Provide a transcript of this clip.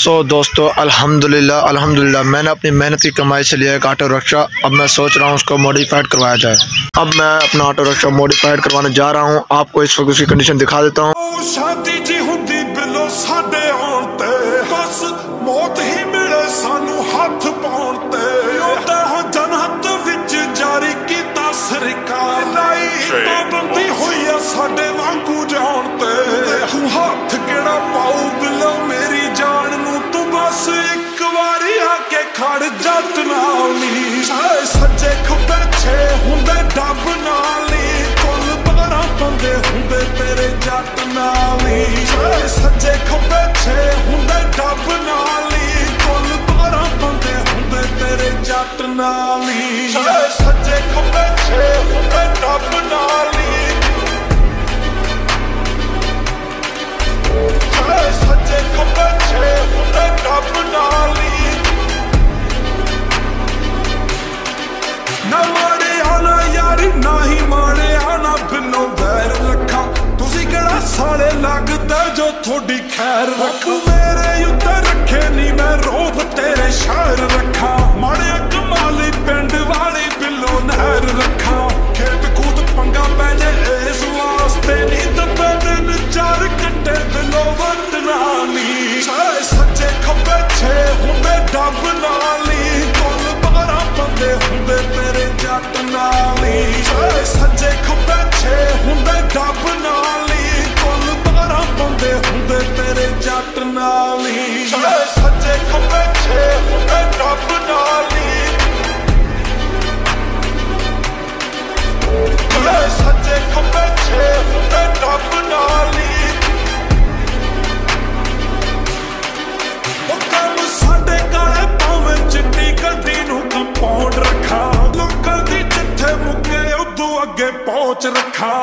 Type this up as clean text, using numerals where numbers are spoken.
सो दोस्तों अल्हम्दुलिल्लाह मैंने अपनी मेहनत की कमाई से लिया एक ऑटो रिक्शा। अब मैं सोच रहा हूँ उसको मॉडिफाइड करवाया जाए। अब मैं अपना ऑटो रिक्शा मॉडिफाइड करवाने जा रहा हूँ। आपको इस वक्त उसकी कंडीशन दिखा देता हूँ। खड़ जट नाली सज्जे खब्बे छे हुंदे डब नाली कुल 12 बंदे हुंदे तेरे जट नाली सज्जे खब्बे छे हुंदे डब नाली कुल 12 बंदे हुंदे तेरे जट नाली सज्जे खब्बे छे हुंदे डब नाली सज्जे खब्बे छे हुंदे डब नाली ना माड़े आना यारी ना ही माड़े आना बिनो बैर रखा तुसी केड़ा साले लगदा जो थोड़ी खैर रख मेरे उत्ते रखे नी मैं रोब तेरे शहर रखा माड़े कमाली पिंड वाली बिलो नहर रखा खेत कूद पंगा पै जाए इस वास्ते नी दबे दिन 4 घंटे बिलो वट नाली सज्जे खब्बे छे हुंदे डब नाली कुल 12 बंदे हुंदे तेरे जट नाली सज्जे खब्बे छे हुंदे डब नाली कुल 12 बंदे हुंदे तेरे जट नाली सज्जे खब्बे छे हुंदे डब नाली सज्जे खब्बे छे हुंदे डब नाली साडे काले पावे चिट्टी गड्डी नूं कंपाउंड रखा लोकां दी जिथे मुके उदों अगे पहुंच रखा।